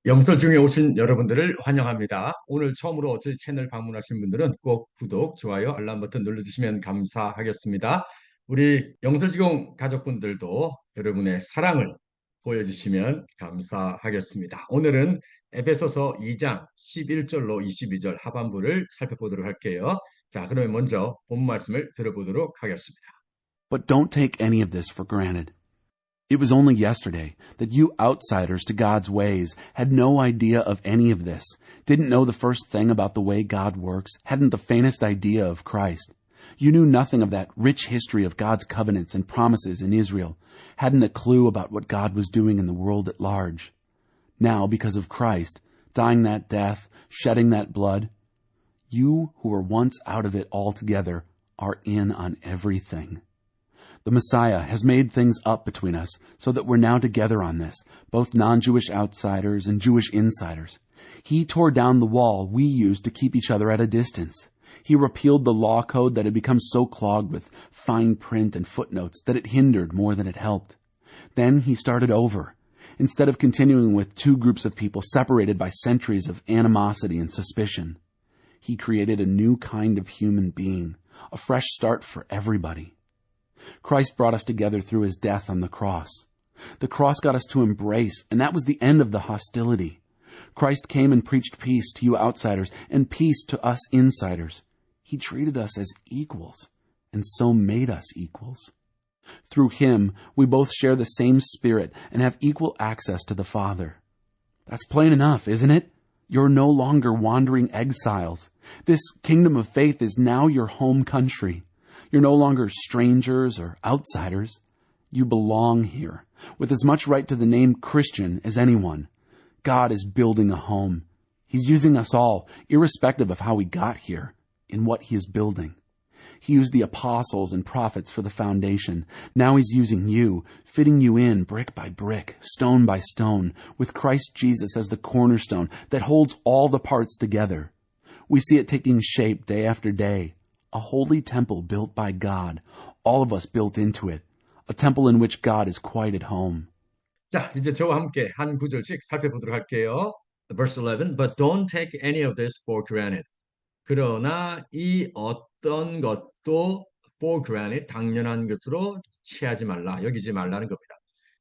영설 중에 오신 여러분들을 환영합니다. 오늘 처음으로 저희 채널 방문하신 분들은 꼭 구독, 좋아요, 알람 버튼 눌러주시면 감사하겠습니다. 우리 영설지공 가족분들도 여러분의 사랑을 보여주시면 감사하겠습니다. 오늘은 에베소서 2장 11절로 22절 하반부를 살펴보도록 할게요. 자, 그러면 먼저 본 말씀을 들어보도록 하겠습니다. But don't take any of this for granted. It was only yesterday that you outsiders to God's ways had no idea of any of this, didn't know the first thing about the way God works, hadn't the faintest idea of Christ. You knew nothing of that rich history of God's covenants and promises in Israel, hadn't a clue about what God was doing in the world at large. Now, because of Christ, dying that death, shedding that blood, you who were once out of it altogether are in on everything. The Messiah has made things up between us so that we're now together on this, both non-Jewish outsiders and Jewish insiders. He tore down the wall we used to keep each other at a distance. He repealed the law code that had become so clogged with fine print and footnotes that it hindered more than it helped. Then he started over. Instead of continuing with two groups of people separated by centuries of animosity and suspicion, he created a new kind of human being, a fresh start for everybody. Christ brought us together through his death on the cross. The cross got us to embrace, and that was the end of the hostility. Christ came and preached peace to you outsiders and peace to us insiders. He treated us as equals, and so made us equals. Through him, we both share the same Spirit and have equal access to the Father. That's plain enough, isn't it? You're no longer wandering exiles. This kingdom of faith is now your home country. You're no longer strangers or outsiders. You belong here, with as much right to the name Christian as anyone. God is building a home. He's using us all, irrespective of how we got here, in what he is building. He used the apostles and prophets for the foundation. Now he's using you, fitting you in brick by brick, stone by stone, with Christ Jesus as the cornerstone that holds all the parts together. We see it taking shape day after day. A holy temple built by God, all of us built into it, a temple in which God is quite at home. 자, 이제 저와 함께 한 구절씩 살펴보도록 할게요. Verse 11, But don't take any of this for granted. 그러나 이 어떤 것도 for granted, 당연한 것으로 취하지 말라, 여기지 말라는 겁니다.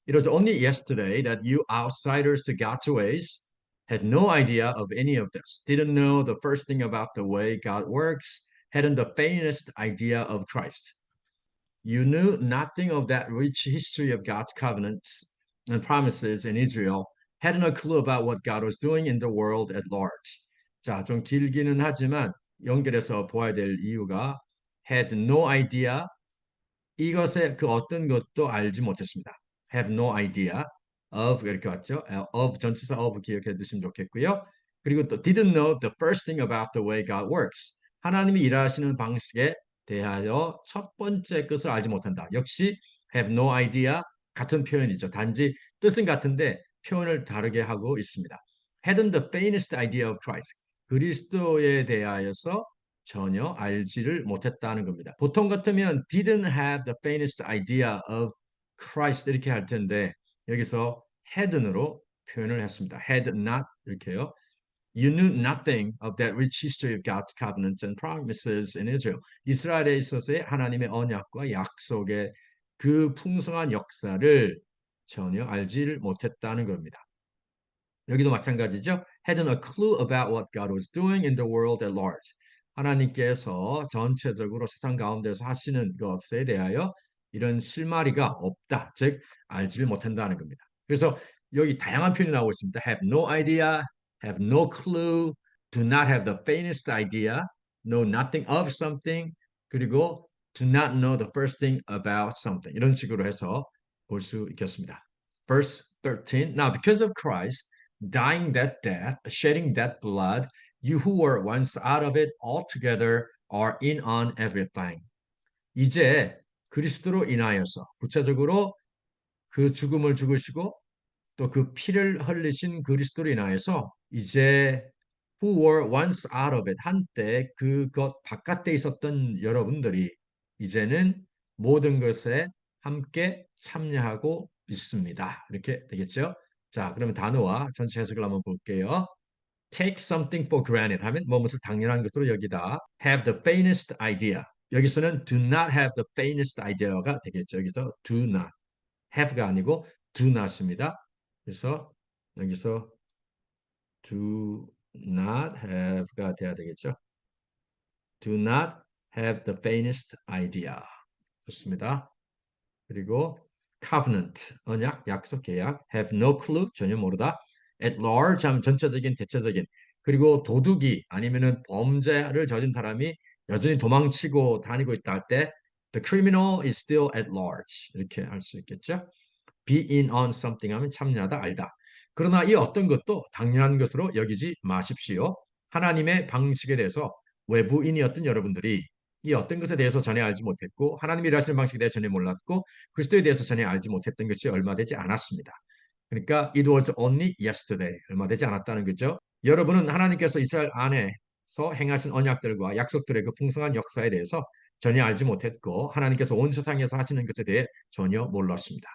It was only yesterday that you outsiders to God's ways had no idea of any of this, didn't know the first thing about the way God works, hadn't the faintest idea of Christ. You knew nothing of that rich history of God's covenants and promises in Israel, hadn't a clue about what God was doing in the world at large. 자, 좀 길기는 하지만 연결해서 보아야 될 이유가 had no idea, 이것의 그 어떤 것도 알지 못했습니다. have no idea of 이렇게 왔죠. of 전치사 of 기억해 두시면 좋겠고요. 그리고 또 didn't know the first thing about the way God works. 하나님이 일하시는 방식에 대하여 첫 번째 것을 알지 못한다. 역시 have no idea 같은 표현이죠. 단지 뜻은 같은데 표현을 다르게 하고 있습니다. hadn't the faintest idea of Christ. 그리스도에 대하여서 전혀 알지를 못했다는 겁니다. 보통 같으면 didn't have the faintest idea of Christ 이렇게 할 텐데 여기서 hadn'으로 표현을 했습니다. had not 이렇게요. You knew nothing of that rich history of God's covenants and promises in Israel. 이스라엘에 있어서의 하나님의 언약과 약속의 그 풍성한 역사를 전혀 알지를 못했다는 겁니다. 여기도 마찬가지죠. Hadn't a clue about what God was doing in the world at large. 하나님께서 전체적으로 세상 가운데서 하시는 것에 대하여 이런 실마리가 없다. 즉 알지를 못한다는 겁니다. 그래서 여기 다양한 표현이 나오고 있습니다. Have no idea, have no clue, do not have the faintest idea, know nothing of something, 그리고 do not know the first thing about something. 이런 식으로 해서 볼 수 있겠습니다. Verse 13. Now because of Christ, dying that death, shedding that blood, you who were once out of it altogether are in on everything. 이제 그리스도로 인하여서 구체적으로 그 죽음을 죽으시고 또 그 피를 흘리신 그리스도로 인하여서 이제 who were once out of it 한때 그것 바깥에 있었던 여러분들이 이제는 모든 것에 함께 참여하고 있습니다. 이렇게 되겠죠? 자, 그러면 단어와 전체 해석을 한번 볼게요. Take something for granted 하면 무엇을 당연한 것으로 여기다. Have the faintest idea. 여기서는 do not have the faintest idea가 되겠죠. 여기서 do not. have가 아니고 do not입니다. 그래서 여기서 do not have가 돼야 되겠죠. Do not have the faintest idea. 좋습니다. 그리고 covenant, 언약, 약속, 계약. have no clue, 전혀 모르다. at large 하면 전체적인, 대체적인. 그리고 도둑이 아니면은 범죄를 저진 사람이 여전히 도망치고 다니고 있다 할 때 the criminal is still at large. 이렇게 할 수 있겠죠. be in on something 하면 참여하다, 알다. 그러나 이 어떤 것도 당연한 것으로 여기지 마십시오. 하나님의 방식에 대해서 외부인이었던 여러분들이 이 어떤 것에 대해서 전혀 알지 못했고 하나님이 일하시는 방식에 대해 전혀 몰랐고 그리스도에 대해서 전혀 알지 못했던 것이 얼마 되지 않았습니다. 그러니까 it was only yesterday. 얼마 되지 않았다는 거죠. 여러분은 하나님께서 이스라엘 안에서 행하신 언약들과 약속들의 그 풍성한 역사에 대해서 전혀 알지 못했고 하나님께서 온 세상에서 하시는 것에 대해 전혀 몰랐습니다.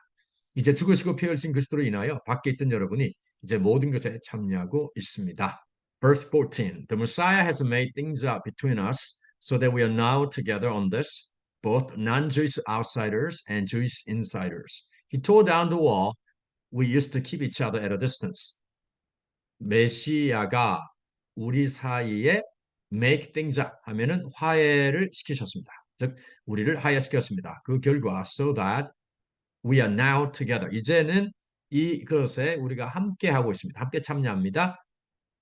이제 죽으시고 피 흘리신 그리스도로 인하여 밖에 있던 여러분이 이제 모든 것에 참여하고 있습니다. Verse 14. The Messiah has made things up between us so that we are now together on this, both non-Jewish outsiders and Jewish insiders. He tore down the wall we used to keep each other at a distance. 메시아가 우리 사이에 make things up 하면은 화해를 시키셨습니다. 즉 우리를 화해시켰습니다. 그 결과 so that we are now together. 이제는 이것에 우리가 함께 하고 있습니다. 함께 참여합니다.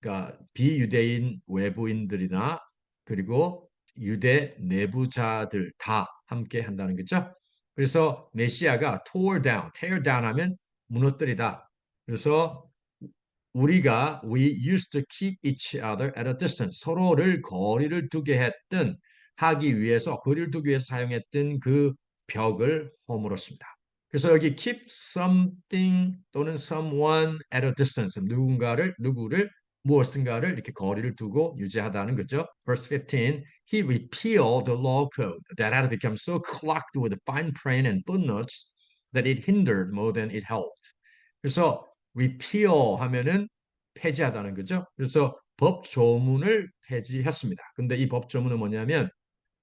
그러니까 비유대인 외부인들이나 그리고 유대 내부자들 다 함께 한다는 거죠. 그래서 메시아가 tore down, tear down 하면 무너뜨리다. 그래서 우리가 we used to keep each other at a distance. 서로를 거리를 두게 했던 하기 위해서 거리를 두기 위해서 사용했던 그 벽을 허물었습니다. 그래서 여기 keep something 또는 someone at a distance 누구를 무엇인가를 이렇게 거리를 두고 유지하다는 거죠. Verse 15, he repealed the law code that had become so clogged with fine print and footnotes that it hindered more than it helped. 그래서 repeal 하면은 폐지하다는 거죠. 그래서 법조문을 폐지했습니다. 근데 이 법조문은 뭐냐면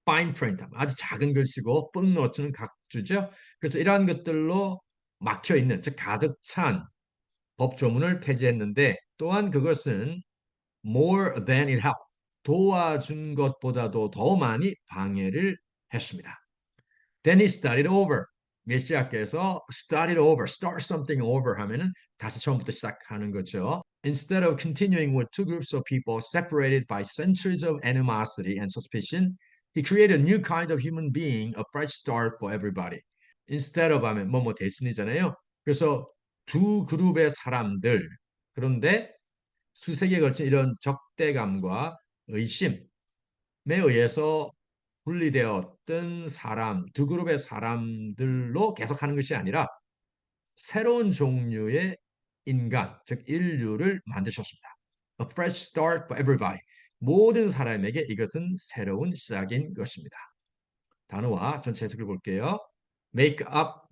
fine print, 아주 작은 글씨고 footnote는 각주죠. 그래서 이러한 것들로 막혀 있는, 즉 가득 찬 법조문을 폐지했는데 또한 그것은 more than it helped, 도와준 것보다도 더 많이 방해를 했습니다. Then he started over. 메시아께서 started over, start something over 하면은 다시 처음부터 시작하는 거죠. Instead of continuing with two groups of people separated by centuries of animosity and suspicion, he created a new kind of human being, a fresh start for everybody. Instead of 하면 뭐뭐 대신이잖아요. 그래서 두 그룹의 사람들, 그런데 수세기에 걸친 이런 적대감과 의심에 의해서 분리되었던 사람, 두 그룹의 사람들로 계속하는 것이 아니라 새로운 종류의 인간, 즉 인류를 만드셨습니다. A fresh start for everybody. 모든 사람에게 이것은 새로운 시작인 것입니다. 단어와 전체 해석을 볼게요. make up,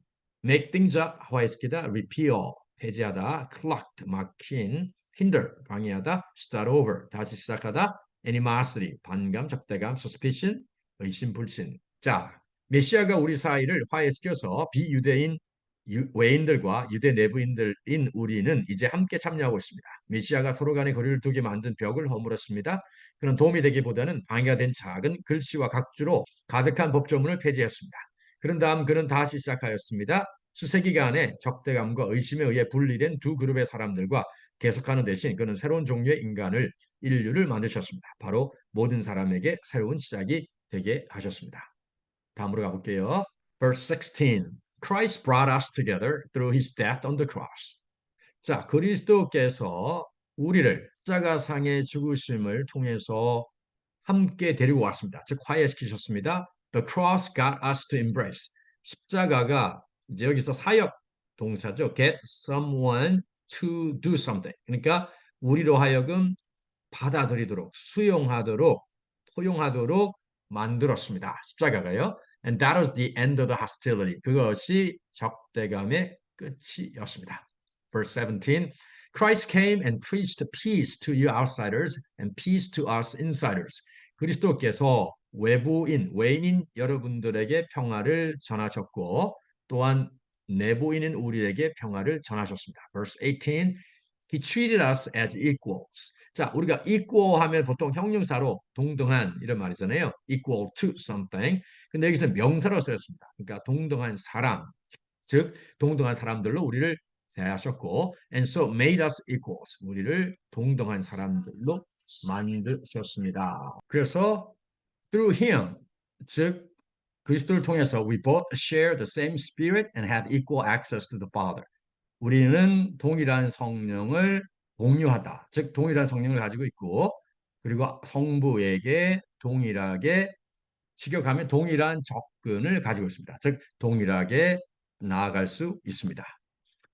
make things up, 화해시키다, repeal, 폐지하다, clogged, 막힌, hinder, 방해하다, start over, 다시 시작하다, animosity, 반감, 적대감, suspicion, 의심, 불신. 자, 메시아가 우리 사이를 화해시켜서 비유대인 외인들과 유대 내부인들인 우리는 이제 함께 참여하고 있습니다. 메시아가 서로 간의 거리를 두게 만든 벽을 허물었습니다. 그런 도움이 되기보다는 방해가 된 작은 글씨와 각주로 가득한 법조문을 폐지했습니다. 그런 다음 그는 다시 시작하였습니다. 수세기간에 적대감과 의심에 의해 분리된 두 그룹의 사람들과 계속하는 대신 그는 새로운 종류의 인간을 인류를 만드셨습니다. 바로 모든 사람에게 새로운 시작이 되게 하셨습니다. 다음으로 가볼게요. Verse 16. Christ brought us together through his death on the cross. 자, 그리스도께서 우리를 십자가상의 죽으심을 통해서 함께 데리고 왔습니다. 즉 화해시키셨습니다. The cross got us to embrace. 십자가가 이제 여기서 사역 동사죠. Get someone to do something. 그러니까 우리로 하여금 받아들이도록, 수용하도록, 포용하도록 만들었습니다. 십자가가요. And that was the end of the hostility. 그것이 적대감의 끝이었습니다. Verse 17. Christ came and preached peace to you outsiders and peace to us insiders. 그리스도께서 외인인 여러분들에게 평화를 전하셨고 또한 내부인인 우리에게 평화를 전하셨습니다. Verse 18. He treated us as equals. 자, 우리가 equal 하면 보통 형용사로 동등한 이런 말이잖아요. equal to something. 근데 여기서 명사로 쓰였습니다. 그러니까 동등한 사람, 즉 동등한 사람들로 우리를 대하셨고 and so made us equals. 우리를 동등한 사람들로 만드셨습니다. 그래서 through him, 즉 그리스도를 통해서 we both share the same spirit and have equal access to the Father. 우리는 동일한 성령을 공유하다. 즉 동일한 성령을 가지고 있고 그리고 성부에게 동일하게 직역하면 동일한 접근을 가지고 있습니다. 즉 동일하게 나아갈 수 있습니다.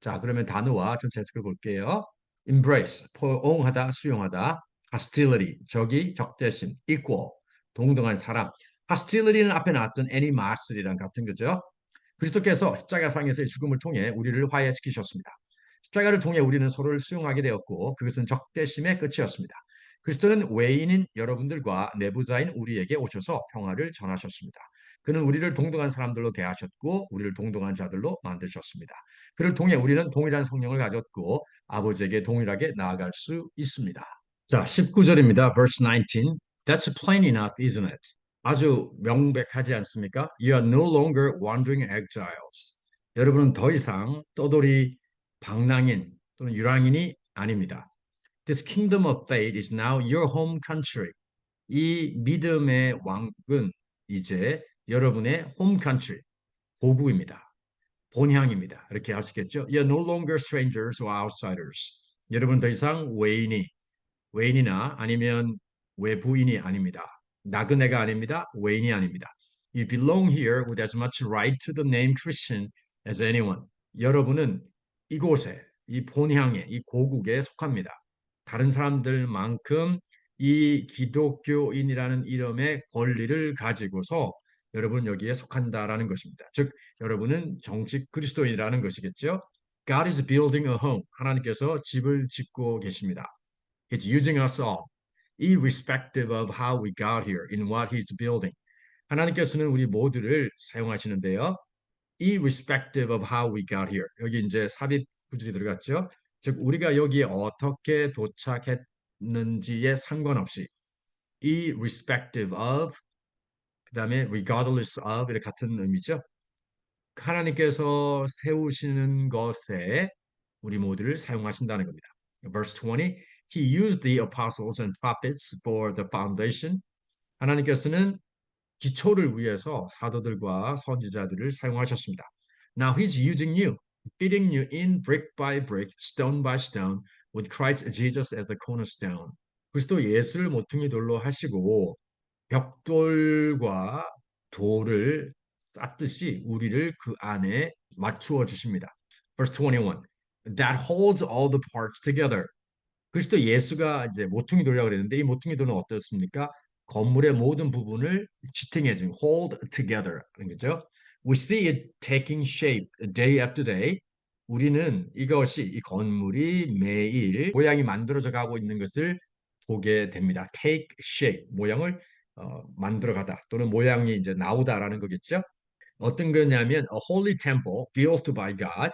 자, 그러면 단어와 전체 해석을 볼게요. embrace, 포옹하다, 수용하다. hostility, 적이 적대심. equal, 동등한 사람. hostility는 앞에 나왔던 animos이랑 같은 거죠. 그리스도께서 십자가상에서의 죽음을 통해 우리를 화해시키셨습니다. 십자가를 통해 우리는 서로를 수용하게 되었고 그것은 적대심의 끝이었습니다. 그리스도는 외인인 여러분들과 내부자인 우리에게 오셔서 평화를 전하셨습니다. 그는 우리를 동등한 사람들로 대하셨고 우리를 동등한 자들로 만드셨습니다. 그를 통해 우리는 동일한 성령을 가졌고 아버지에게 동일하게 나아갈 수 있습니다. 자, 19절입니다. Verse 19. That's plain enough, isn't it? 아주 명백하지 않습니까? You are no longer wandering exiles. 여러분은 더 이상 떠돌이 방랑인 또는 유랑인이 아닙니다. This kingdom of faith is now your home country. 이 믿음의 왕국은 이제 여러분의 home country, 고국입니다. 본향입니다. 이렇게 하시겠죠? You're no longer strangers or outsiders. 여러분 더 이상 외인이나 아니면 외부인이 아닙니다. 나그네가 아닙니다. 외인이 아닙니다. You belong here with as much right to the name Christian as anyone. 여러분은 이곳에, 이 본향에, 이 고국에 속합니다. 다른 사람들만큼 이 기독교인이라는 이름의 권리를 가지고서 여러분 여기에 속한다라는 것입니다. 즉, 여러분은 정식 그리스도인이라는 것이겠죠. God is building a home. 하나님께서 집을 짓고 계십니다. He's using us all, irrespective of how we got here, in what He's building. 하나님께서는 우리 모두를 사용하시는데요. irrespective of how we got here. 여기 이제 삽입 구절이 들어갔죠. 즉 우리가 여기에 어떻게 도착했는지에 상관없이 irrespective of 그다음에 regardless of 이렇게 같은 의미죠. 하나님께서 세우시는 것에 우리 모두를 사용하신다는 겁니다. Verse 20, He used the apostles and prophets for the foundation. 하나님께서는 기초를 위해서 사도들과 선지자들을 사용하셨습니다. Now He's using you, fitting you in brick by brick, stone by stone, with Christ Jesus as the cornerstone. 그리스도 예수를 모퉁이 돌로 하시고 벽돌과 돌을 쌓듯이 우리를 그 안에 맞추어 주십니다. Verse 21. That holds all the parts together. 그리스도 예수가 이제 모퉁이 돌이라고 그랬는데 이 모퉁이 돌은 어떻습니까? 건물의 모든 부분을 지탱해 준 hold together 하는 거죠. We see it taking shape day after day. 우리는 이것이 이 건물이 매일 모양이 만들어져 가고 있는 것을 보게 됩니다. take shape 모양을 만들어가다 또는 모양이 이제 나오다라는 거겠죠. 어떤 거냐면 a holy temple built by God.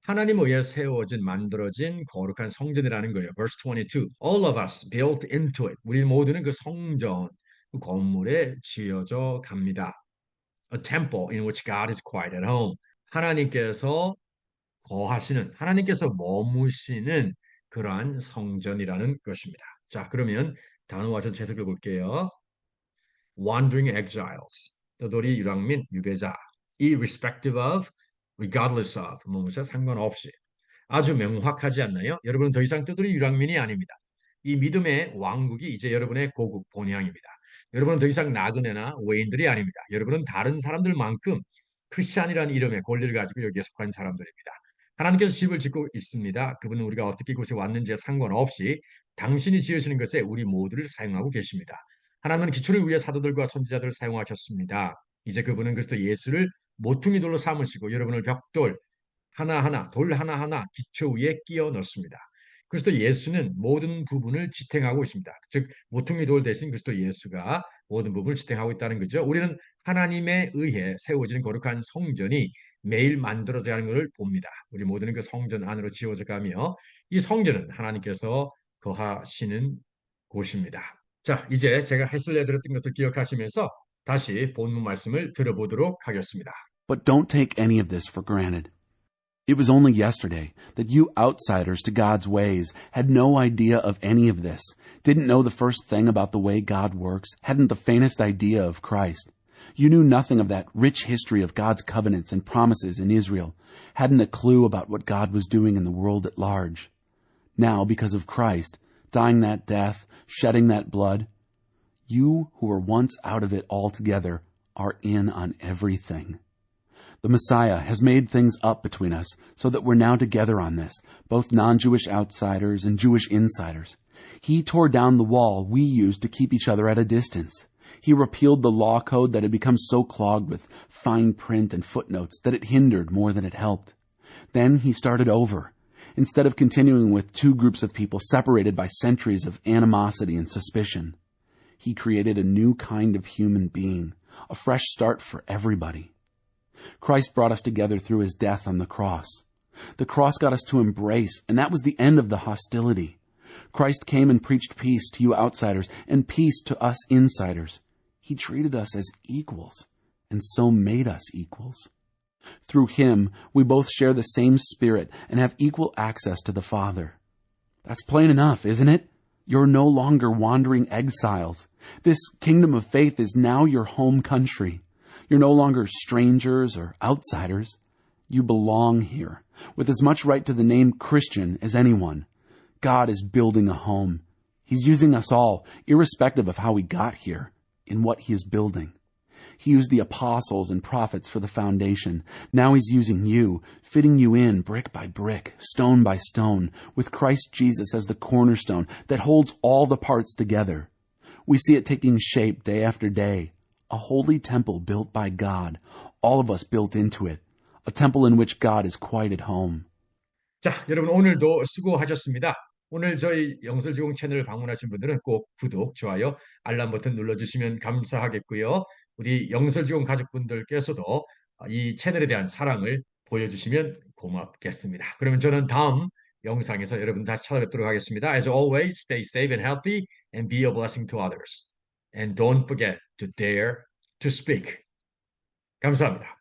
하나님에 의해 세워진 만들어진 거룩한 성전이라는 거예요. Verse 22. All of us built into it. 우리 모두는 그 성전, 그 건물에 지어져 갑니다. A temple in which God is quite at home. 하나님께서 거하시는, 하나님께서 머무시는 그러한 성전이라는 것입니다. 자, 그러면 단어와 전체 해석을 볼게요. Wandering exiles, 떠돌이 유랑민 유배자, irrespective of, regardless of, 무엇에 상관없이. 아주 명확하지 않나요? 여러분은 더 이상 떠돌이 유랑민이 아닙니다. 이 믿음의 왕국이 이제 여러분의 고국 본향입니다. 여러분은 더 이상 나그네나 외인들이 아닙니다. 여러분은 다른 사람들만큼 크리스찬이라는 이름의 권리를 가지고 여기에 속한 사람들입니다. 하나님께서 집을 짓고 있습니다. 그분은 우리가 어떻게 이곳에 왔는지에 상관없이 당신이 지으시는 것에 우리 모두를 사용하고 계십니다. 하나님은 기초를 위해 사도들과 선지자들을 사용하셨습니다. 이제 그분은 그리스도 예수를 모퉁이 돌로 삼으시고 여러분을 벽돌, 하나하나 돌 하나하나 기초 위에 끼워 넣습니다. 그리스도 예수는 모든 부분을 지탱하고 있습니다. 즉 모퉁이 돌 대신 그리스도 예수가 모든 부분을 지탱하고 있다는 거죠. 우리는 하나님에 의해 세워진 거룩한 성전이 매일 만들어져야 하는 것을 봅니다. 우리 모두는 그 성전 안으로 지어져 가며 이 성전은 하나님께서 거하시는 곳입니다. 자, 이제 제가 해설해 드렸던 것을 기억하시면서 다시 본문 말씀을 들어보도록 하겠습니다. But don't take any of this for granted. It was only yesterday that you outsiders to God's ways had no idea of any of this, didn't know the first thing about the way God works, hadn't the faintest idea of Christ. You knew nothing of that rich history of God's covenants and promises in Israel, hadn't a clue about what God was doing in the world at large. Now, because of Christ, dying that death, shedding that blood, you who were once out of it altogether are in on everything. The Messiah has made things up between us so that we're now together on this, both non-Jewish outsiders and Jewish insiders. He tore down the wall we used to keep each other at a distance. He repealed the law code that had become so clogged with fine print and footnotes that it hindered more than it helped. Then he started over. Instead of continuing with two groups of people separated by centuries of animosity and suspicion, he created a new kind of human being, a fresh start for everybody. Christ brought us together through his death on the cross. The cross got us to embrace, and that was the end of the hostility. Christ came and preached peace to you outsiders and peace to us insiders. He treated us as equals, and so made us equals. Through him, we both share the same Spirit and have equal access to the Father. That's plain enough, isn't it? You're no longer wandering exiles. This kingdom of faith is now your home country. You're no longer strangers or outsiders. You belong here, with as much right to the name Christian as anyone. God is building a home. He's using us all, irrespective of how we got here, in what he is building. He used the apostles and prophets for the foundation. Now he's using you, fitting you in brick by brick, stone by stone, with Christ Jesus as the cornerstone that holds all the parts together. We see it taking shape day after day. A holy temple built by God, all of us built into it. A temple in which God is quite at home. 자, 여러분 오늘도 수고하셨습니다. 오늘 저희 영설지공 채널을 방문하신 분들은 꼭 구독, 좋아요, 알람 버튼 눌러주시면 감사하겠고요. 우리 영설지공 가족분들께서도 이 채널에 대한 사랑을 보여주시면 고맙겠습니다. 그러면 저는 다음 영상에서 여러분 다시 찾아뵙도록 하겠습니다. As always, stay safe and healthy and be a blessing to others. And don't forget to dare to speak. 감사합니다.